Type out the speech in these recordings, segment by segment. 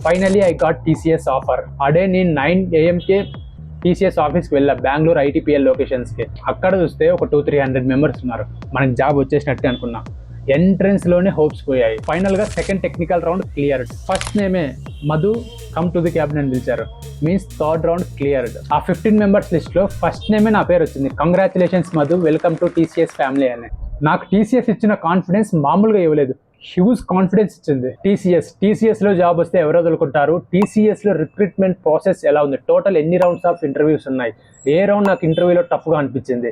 Finally I got TCS offer. అడే నేను 9 AM TCS ఆఫీస్కి వెళ్ళా, బెంగళూరు ITPL లొకేషన్స్కి. అక్కడ చూస్తే ఒక 200-300 మెంబర్స్ ఉన్నారు. మనకి జాబ్ వచ్చేసినట్టే అనుకున్నా. ఎంట్రన్స్లోనే హోప్స్ పోయాయి. ఫైనల్గా second technical round cleared. First నేమే Madhu, come to the cabin అని పిలిచారు. Means third round cleared. ఆ 15 మెంబర్స్ లిస్ట్లో ఫస్ట్ నేమే నా పేరు వచ్చింది. Congratulations Madhu, welcome to TCS family అని. నాకు TCS ఇచ్చిన కాన్ఫిడెన్స్ మామూలుగా ఇవ్వలేదు, హ్యూజ్ కాన్ఫిడెన్స్ ఇచ్చింది. TCS లో జాబ్ వస్తే ఎవరు వదులుకుంటారు, TCS లో రిక్రూట్మెంట్ ప్రాసెస్ ఎలా ఉంది, టోటల్ ఎన్ని రౌండ్స్ ఆఫ్ ఇంటర్వ్యూస్ ఉన్నాయి, ఏ రౌండ్ నాకు ఇంటర్వ్యూలో టఫ్గా అనిపించింది,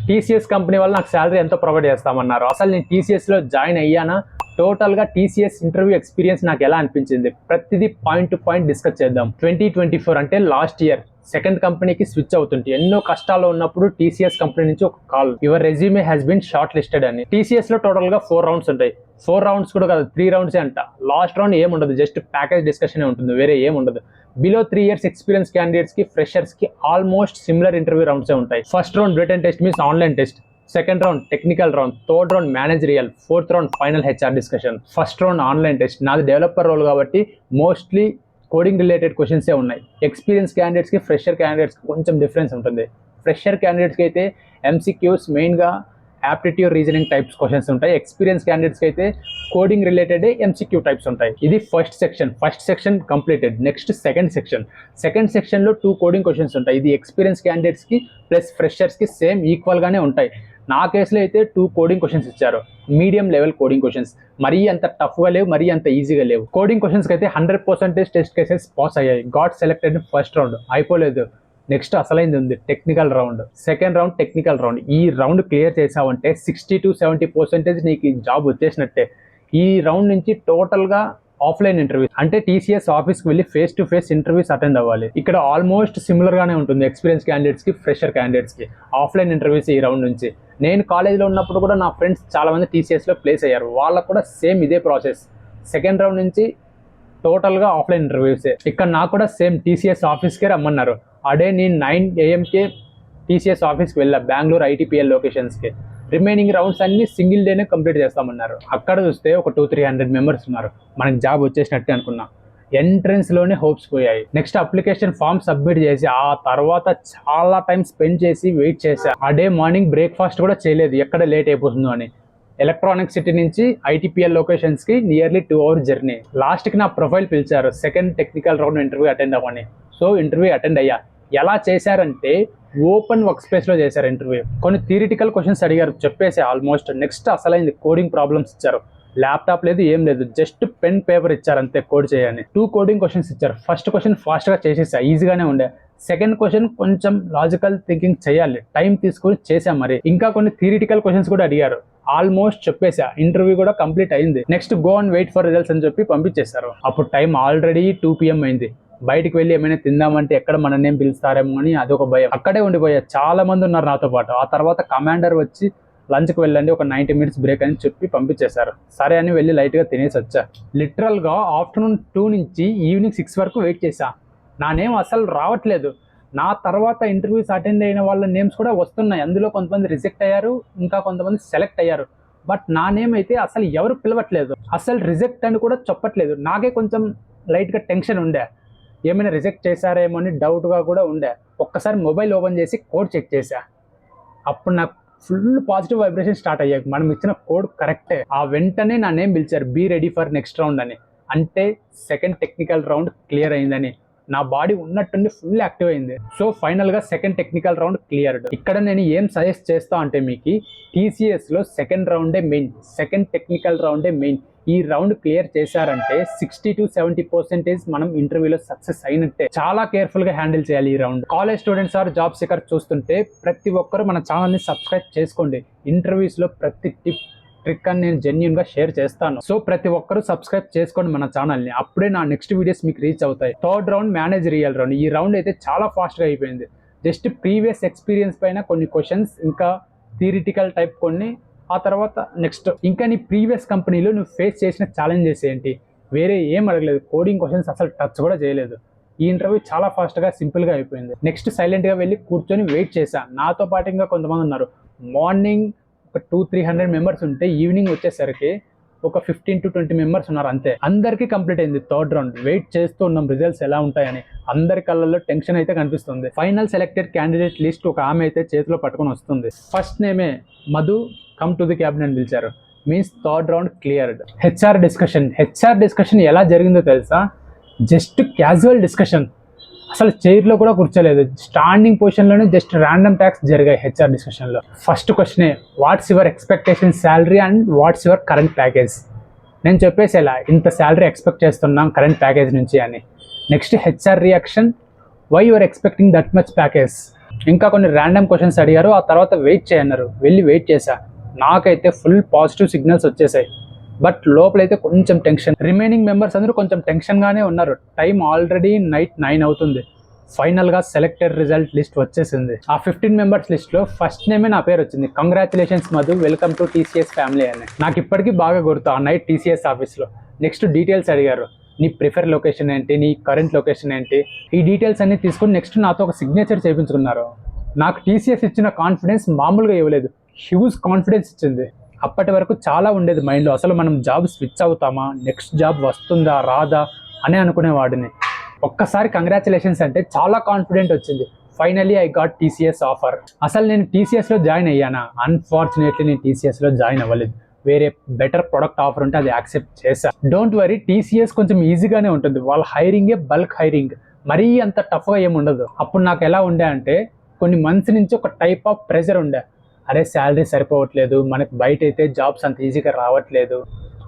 TCS కంపెనీ వాళ్ళు నాకు శాలరీ ఎంతో ప్రొవైడ్ చేస్తామన్నారు, అసలు నేను TCS లో జాయిన్ అయ్యానా, టోటల్గా TCS ఇంటర్వ్యూ ఎక్స్పీరియన్స్ నాకు ఎలా అనిపించింది, ప్రతిదీ పాయింట్ టు పాయింట్ డిస్కస్ చేద్దాం. 2024 అంటే లాస్ట్ ఇయర్ సెకండ్ కంపెనీకి స్విచ్ అవుతుంది. ఎన్నో కష్టాల్లో ఉన్నప్పుడు TCS కంపెనీ నుంచి ఒక కాల్, your resume has been shortlisted అని. TCS లో టోటల్ గా 4 రౌండ్స్ ఉంటాయి. 4 రౌండ్స్ కూడా కాదు, 3 రౌండ్సే అంట. లాస్ట్ రౌండ్ ఏముండదు, జస్ట్ ప్యాకేజ్ డిస్కషన్ ఉంటుంది, వేరే ఏముండదు. బిలో 3 years ఎక్స్పీరియన్స్ క్యాండిడేట్స్ కి, ఫ్రెషర్స్ కి ఆల్మోస్ట్ సిమిలర్ ఇంటర్వ్యూ రౌండ్సే ఉంటాయి. First round written test means online test, second round technical round, third round managerial, fourth round final HR discussion. First round online test. నాది developer role కాబట్టి mostly coding related క్వశ్చన్సే ఉన్నాయి. Experience క్యాండిడేట్స్కి, fresher క్యాండిడేట్స్కి కొంచెం difference ఉంటుంది. Fresher క్యాండిడేట్స్కి అయితే MCQs మెయిన్గా యాప్టిట్యూడ్ రీజనింగ్ టైప్స్ క్వశ్చన్స్ ఉంటాయి. ఎక్స్పీరియన్స్ క్యాండిడేట్స్కి అయితే కోడింగ్ రిలేటెడ్ MCQ టైప్స్ ఉంటాయి. ఇది first section completed. Next second సెక్షన్లో 2 కోడింగ్ క్వశ్చన్స్ ఉంటాయి. ఇది ఎక్స్పీరియన్స్ క్యాండిడేట్స్కి ప్లస్ ఫ్రెషర్స్కి సేమ్ ఈక్వల్గానే ఉంటాయి. నా కేసులో అయితే 2 కోడింగ్ క్వశ్చన్స్ ఇచ్చారు, మీడియం లెవెల్ కోడింగ్ క్వశ్చన్స్. మరీ అంత టఫ్గా లేవు, మరీ అంత ఈజీగా లేవు. కోడింగ్ క్వశ్చన్స్కి అయితే 100% టెస్ట్ కేసెస్ పాస్ అయ్యాయి. Got selected first round. అయిపోలేదు, నెక్స్ట్ అసలైంది ఉంది, technical round. Second round technical round. ఈ రౌండ్ క్లియర్ చేసావంటే 60-70% నీకు జాబ్ వచ్చేసినట్టే. ఈ రౌండ్ నుంచి టోటల్గా ఆఫ్లైన్ ఇంటర్వ్యూస్, అంటే TCS ఆఫీస్కి వెళ్ళి face to face interviews attend అవ్వాలి. ఇక్కడ ఆల్మోస్ట్ సిమిలర్గానే ఉంటుంది ఎక్స్పీరియన్స్ క్యాండిడేట్స్కి, ఫ్రెషర్ క్యాండిడేట్స్కి. ఆఫ్లైన్ ఇంటర్వ్యూస్ ఈ రౌండ్ నుంచి. నేను కాలేజ్లో ఉన్నప్పుడు కూడా నా ఫ్రెండ్స్ చాలామంది TCSలో ప్లేస్ అయ్యారు, వాళ్ళకు కూడా సేమ్ ఇదే ప్రాసెస్. సెకండ్ రౌండ్ నుంచి టోటల్గా ఆఫ్లైన్ ఇంటర్వ్యూసే. ఇక్కడ నాకు కూడా సేమ్ TCS ఆఫీస్కే రమ్మన్నారు. అడే నేను 9 AM TCS ఆఫీస్కి వెళ్ళా, బెంగళూరు ITPL లొకేషన్స్కి. రిమైనింగ్ రౌండ్స్ అన్ని సింగిల్ డేనే కంప్లీట్ చేస్తామన్నారు. అక్కడ చూస్తే ఒక 200-300 మెంబర్స్ ఉన్నారు. మనకి జాబ్ వచ్చేసినట్టే అనుకున్నా. ఎంట్రన్స్లోనే హోప్స్ పోయాయి. నెక్స్ట్ అప్లికేషన్ ఫామ్ సబ్మిట్ చేసి ఆ తర్వాత చాలా టైం స్పెండ్ చేసి వెయిట్ చేశా. ఆ డే మార్నింగ్ బ్రేక్ఫాస్ట్ కూడా చేయలేదు, ఎక్కడ లేట్ అయిపోతుందో అని. ఎలక్ట్రానిక్ సిటీ నుంచి ITPL లొకేషన్స్కి నియర్లీ 2 hours జర్నీ. లాస్ట్కి నా ప్రొఫైల్ పిలిచారు, second technical round interview attend అవ్వని. సో ఇంటర్వ్యూ అటెండ్ అయ్యా. ఎలా చేశారంటే ఓపెన్ వర్క్ స్పేస్లో చేశారు ఇంటర్వ్యూ. కొన్ని థియరిటికల్ క్వశ్చన్స్ అడిగారు, చెప్పేసి ఆల్మోస్ట్. నెక్స్ట్ అసలైంది కోడింగ్ ప్రాబ్లమ్స్ ఇచ్చారు. ల్యాప్టాప్ లేదు, ఏం లేదు, జస్ట్ పెన్ పేపర్ ఇచ్చారు అంతే, కోడ్ చేయని. 2 కోడింగ్ క్వశ్చన్స్ ఇచ్చారు. ఫస్ట్ క్వశ్చన్ ఫాస్ట్గా చేసేసా, ఈజీగానే ఉండే. సెకండ్ క్వశ్చన్ కొంచెం లాజికల్ థింకింగ్ చేయాలి, టైం తీసుకొని చేసాం. మరి ఇంకా కొన్ని థియరిటికల్ క్వశ్చన్స్ కూడా అడిగారు, ఆల్మోస్ట్ చెప్పేసా. ఇంటర్వ్యూ కూడా కంప్లీట్ అయింది. Next go and wait for results అని చెప్పి పంపించేశారు. అప్పుడు టైం ఆల్రెడీ 2 PM అయింది. బయటికి వెళ్ళి ఏమైనా తిందామంటే ఎక్కడ మన నేమ్ పిలుస్తారేమో అని అదొక భయం. అక్కడే ఉండిపోయా, చాలా మంది ఉన్నారు నాతో పాటు. ఆ తర్వాత కమాండర్ వచ్చి లంచ్కి వెళ్ళండి, ఒక 90 minutes బ్రేక్ అని చెప్పి పంపించేశారు. సరే అని వెళ్ళి లైట్గా తినేసి వచ్చా. లిటరల్గా ఆఫ్టర్నూన్ 2 నుంచి ఈవినింగ్ 6 వరకు వెయిట్ చేశా. నా నేమ్ అసలు రావట్లేదు. నా తర్వాత ఇంటర్వ్యూస్ అటెండ్ అయిన వాళ్ళ నేమ్స్ కూడా వస్తున్నాయి. అందులో కొంతమంది రిజెక్ట్ అయ్యారు, ఇంకా కొంతమంది సెలెక్ట్ అయ్యారు. బట్ నా నేమ్ అయితే అసలు ఎవరు పిలవట్లేదు, అసలు రిజెక్ట్ అని కూడా చెప్పట్లేదు. నాకే కొంచెం లైట్గా టెన్షన్ ఉండే, ఏమైనా రిజెక్ట్ చేశారేమో అని డౌట్గా కూడా ఉండే. ఒక్కసారి మొబైల్ ఓపెన్ చేసి కోడ్ చెక్ చేశా. అప్పుడు నాకు ఫుల్ పాజిటివ్ వైబ్రేషన్ స్టార్ట్ అయ్యాయి, మనం ఇచ్చిన కోడ్ కరెక్టే. ఆ వెంటనే నా నేమ్ పిలిచారు, be ready for next round అని. అంటే సెకండ్ టెక్నికల్ రౌండ్ క్లియర్ అయిందని నా బాడీ ఉన్నట్టుండి ఫుల్ యాక్టివ్ అయింది. సో ఫైనల్గా సెకండ్ టెక్నికల్ రౌండ్ క్లియర్డ్. ఇక్కడ నేను ఏం సజెస్ట్ చేస్తా అంటే మీకు TCSలో సెకండ్ రౌండే మెయిన్, సెకండ్ టెక్నికల్ రౌండే మెయిన్. ఈ రౌండ్ క్లియర్ చేశారంటే 60-70% మనం ఇంటర్వ్యూలో సక్సెస్ అయినట్టే. చాలా కేర్ఫుల్గా హ్యాండిల్ చేయాలి ఈ round. College students or job seeker చూస్తుంటే ప్రతి ఒక్కరు మన ఛానల్ని సబ్స్క్రైబ్ చేసుకోండి. ఇంటర్వ్యూస్లో ప్రతి ట్రిక్ అని నేను జెన్యూన్గా షేర్ చేస్తాను. సో ప్రతి ఒక్కరు సబ్స్క్రైబ్ చేసుకోండి మన ఛానల్ని, అప్పుడే నా నెక్స్ట్ వీడియోస్ మీకు రీచ్ అవుతాయి. Third round managerial round. ఈ రౌండ్ అయితే చాలా ఫాస్ట్గా అయిపోయింది. జస్ట్ ప్రీవియస్ ఎక్స్పీరియన్స్ పైన కొన్ని క్వశ్చన్స్, ఇంకా థియరిటికల్ టైప్ కొన్ని. ఆ తర్వాత నెక్స్ట్ ఇంకా నీ ప్రీవియస్ కంపెనీలో నువ్వు ఫేస్ చేసిన ఛాలెంజెస్ ఏంటి, వేరే ఏం అడగలేదు. కోడింగ్ క్వశ్చన్స్ అసలు టచ్ కూడా చేయలేదు. ఈ ఇంటర్వ్యూ చాలా ఫాస్ట్గా సింపుల్గా అయిపోయింది. నెక్స్ట్ సైలెంట్గా వెళ్ళి కూర్చొని వెయిట్ చేశా. నాతో పాటు ఇంకా కొంతమంది ఉన్నారు. మార్నింగ్ ఒక 200-300 మెంబర్స్ ఉంటే ఈవినింగ్ వచ్చేసరికి ఒక 15 to 20 మెంబర్స్ ఉన్నారు అంతే. అందరికీ కంప్లీట్ అయింది థర్డ్ రౌండ్. వెయిట్ చేస్తూ ఉన్నాం రిజల్ట్స్ ఎలా ఉంటాయని. అందరి కళ్ళల్లో టెన్షన్ అయితే కనిపిస్తుంది. ఫైనల్ సెలెక్టెడ్ క్యాండిడేట్ లిస్ట్ ఒక ఆమె అయితే చేతిలో పట్టుకొని వస్తుంది. ఫస్ట్ నేమే Madhu come to the cabinet అని పిలిచారు. Means third round cleared. HR discussion ఎలా జరిగిందో తెలుసా? Just casual discussion. అసలు చైర్లో కూడా కూర్చోలేదు, స్టాండింగ్ పొజిషన్లోనే జస్ట్ ర్యాండమ్ టాక్స్ జరిగాయి హెచ్ఆర్ డిస్కషన్లో. ఫస్ట్ క్వశ్చనే, what's your expectation salary and what's your current package. నేను చెప్పేసేలా ఇంత శాలరీ ఎక్స్పెక్ట్ చేస్తున్నాం కరెంట్ ప్యాకేజ్ నుంచి అని. Next HR reaction, why your expecting that much package. ఇంకా కొన్ని ర్యాండమ్ క్వశ్చన్స్ అడిగారు. ఆ తర్వాత వెయిట్ చేయన్నారు. వెళ్ళి వెయిట్ చేశా. నాకైతే ఫుల్ పాజిటివ్ సిగ్నల్స్ వచ్చేసాయి. బట్ లోపలైతే కొంచెం టెన్షన్. రిమైనింగ్ మెంబర్స్ అందరూ కొంచెం టెన్షన్గానే ఉన్నారు. టైం ఆల్రెడీ నైట్ 9 అవుతుంది. ఫైనల్గా సెలెక్టెడ్ రిజల్ట్ లిస్ట్ వచ్చేసింది. ఆ 15 మెంబర్స్ లిస్ట్లో ఫస్ట్ నేమే నా పేరు వచ్చింది. Congratulations Madhu, welcome to TCS family అని. నాకు ఇప్పటికీ బాగా గుర్తు ఆ నైట్ టీసీఎస్ ఆఫీస్లో. నెక్స్ట్ డీటెయిల్స్ అడిగారు. నీ ప్రిఫర్ లొకేషన్ ఏంటి, నీ కరెంట్ లొకేషన్ ఏంటి, ఈ డీటెయిల్స్ అన్ని తీసుకుని నెక్స్ట్ నాతో ఒక సిగ్నేచర్ చేయించుకున్నారు. నాకు టీసీఎస్ ఇచ్చిన కాన్ఫిడెన్స్ మామూలుగా ఇవ్వలేదు, హ్యూజ్ కాన్ఫిడెన్స్ ఇచ్చింది. అప్పటి వరకు చాలా ఉండేది మైండ్లో, అసలు మనం జాబ్ స్విచ్ అవుతామా, నెక్స్ట్ జాబ్ వస్తుందా రాదా అని అనుకునేవాడిని. ఒక్కసారి కంగ్రాచులేషన్స్ అంటే చాలా కాన్ఫిడెంట్ వచ్చింది. Finally I got TCS offer. అసలు నేను టీసీఎస్లో జాయిన్ అయ్యానా? అన్ఫార్చునేట్లీ నేను టీసీఎస్లో జాయిన్ అవ్వలేదు. వేరే బెటర్ ప్రొడక్ట్ ఆఫర్ ఉంటే అది యాక్సెప్ట్ చేశా. డోంట్ వరీ, టీసీఎస్ కొంచెం ఈజీగానే ఉంటుంది. వాళ్ళ హైరింగే బల్క్ హైరింగ్, మరీ అంత టఫ్గా ఏమి ఉండదు. అప్పుడు నాకు ఎలా ఉండే అంటే కొన్ని మంత్స్ నుంచి ఒక టైప్ ఆఫ్ ప్రెషర్ ఉండే. అరే శాలరీ సరిపోవట్లేదు, మనకు బయట అయితే జాబ్స్ అంత ఈజీగా రావట్లేదు.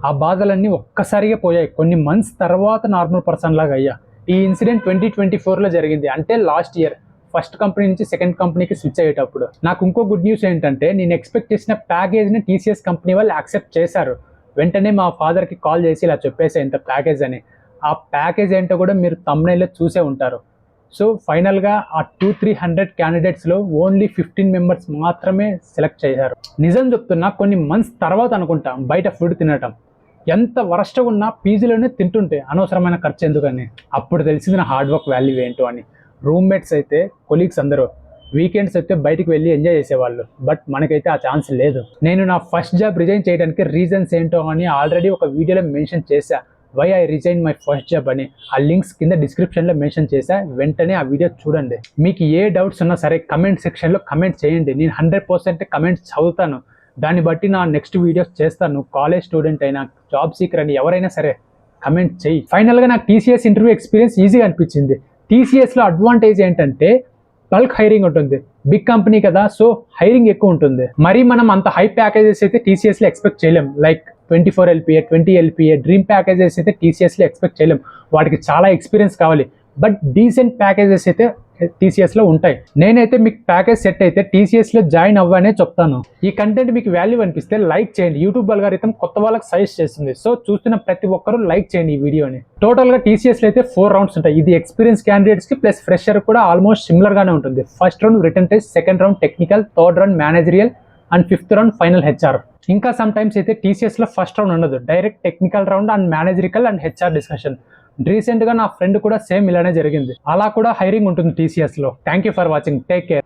ఆ బాధలన్నీ ఒక్కసారిగా పోయాయి. కొన్ని మంత్స్ తర్వాత నార్మల్ పర్సన్ లాగా అయ్యా. ఈ ఇన్సిడెంట్ 2024లో జరిగింది. అంటే లాస్ట్ ఇయర్ ఫస్ట్ కంపెనీ నుంచి సెకండ్ కంపెనీకి స్విచ్ అయ్యేటప్పుడు. నాకు ఇంకో గుడ్ న్యూస్ ఏంటంటే నేను ఎక్స్పెక్ట్ చేసిన ప్యాకేజ్ని టీసీఎస్ కంపెనీ వాళ్ళు యాక్సెప్ట్ చేశారు. వెంటనే మా ఫాదర్కి కాల్ చేసి ఇలా చెప్పేసా ఇంత ప్యాకేజ్ అని. ఆ ప్యాకేజ్ ఏంటో కూడా మీరు thumbnailలో చూసే ఉంటారు. సో ఫైనల్గా ఆ 200-300 క్యాండిడేట్స్లో ఓన్లీ 15 మెంబర్స్ మాత్రమే సెలెక్ట్ చేశారు. నిజం చెప్తున్నా, కొన్ని మంత్స్ తర్వాత అనుకుంటా బయట ఫుడ్ తినటం. ఎంత వరస్ట్గా ఉన్నా పీజీలోనే తింటుంటే అనవసరమైన ఖర్చు ఎందుకని. అప్పుడు తెలిసింది నా హార్డ్ వర్క్ వాల్యూ ఏంటో అని. రూమ్మేట్స్ అయితే, కొలీగ్స్ అందరూ వీకెండ్స్ అయితే బయటికి వెళ్ళి ఎంజాయ్ చేసేవాళ్ళు. బట్ మనకైతే ఆ ఛాన్స్ లేదు. నేను నా ఫస్ట్ జాబ్ రిజైన్ చేయడానికి రీజన్స్ ఏంటో అని ఆల్రెడీ ఒక వీడియోలో మెన్షన్ చేశా. Why I resign my first job అని. ఆ లింక్స్ కింద డిస్క్రిప్షన్లో మెన్షన్ చేశా. వెంటనే ఆ వీడియో చూడండి. మీకు ఏ డౌట్స్ ఉన్నా సరే కమెంట్ సెక్షన్లో కమెంట్ చేయండి. నేను 100% కమెంట్స్ చదువుతాను. దాన్ని బట్టి నా నెక్స్ట్ వీడియోస్ చేస్తాను. కాలేజ్ స్టూడెంట్ అయినా, జాబ్ సీకర్ అని ఎవరైనా సరే కమెంట్ చేయి. ఫైనల్గా నాకు టీసీఎస్ ఇంటర్వ్యూ ఎక్స్పీరియన్స్ ఈజీగా అనిపించింది. టీసీఎస్లో అడ్వాంటేజ్ ఏంటంటే బల్క్ హైరింగ్ ఉంటుంది. బిగ్ కంపెనీ కదా, సో హైరింగ్ ఎక్కువ ఉంటుంది. మరి మనం అంత హై ప్యాకేజెస్ అయితే టీసీఎస్లో ఎక్స్పెక్ట్ చేయలేం. Like 24 LPA, 20 LPA dream packages అయితే టీసీఎస్లో ఎక్స్పెక్ట్ చేయలేం. వాటికి చాలా ఎక్స్పీరియన్స్ కావాలి. బట్ డీసెంట్ ప్యాకేజెస్ అయితే టీసీఎస్లో ఉంటాయి. నేనైతే మీకు ప్యాకేజ్ సెట్ అయితే టీసీఎస్లో జాయిన్ అవ్వనే చెప్తాను. ఈ కంటెంట్ మీకు వాల్యూ అనిపిస్తే లైక్ చేయండి. యూట్యూబ్ అల్గారిథం కొత్త వాళ్ళకి సజెస్ట్ చేస్తుంది. సో చూస్తున్న ప్రతి ఒక్కరూ లైక్ చేయండి ఈ వీడియోని. టోటల్గా టీసీఎస్లో అయితే 4 రౌండ్స్ ఉంటాయి. ఇది ఎక్స్పీరియన్స్ క్యాండిడేట్స్కి ప్లస్ ఫ్రెషర్ కూడా ఆల్మోస్ట్ సిమిలర్గానే ఉంటుంది. First round written test, second round technical, third round managerial and fifth round final HR. ఇంకా సమ్ టైమ్స్ అయితే టీసీఎస్లో ఫస్ట్ రౌండ్ ఉండదు. Direct technical round and managerial and HR discussion. రీసెంట్గా నా ఫ్రెండ్ కూడా సేమ్ ఇలానే జరిగింది. అలా కూడా హైరింగ్ ఉంటుంది టీసీఎస్లో. Thank you for watching. Take care.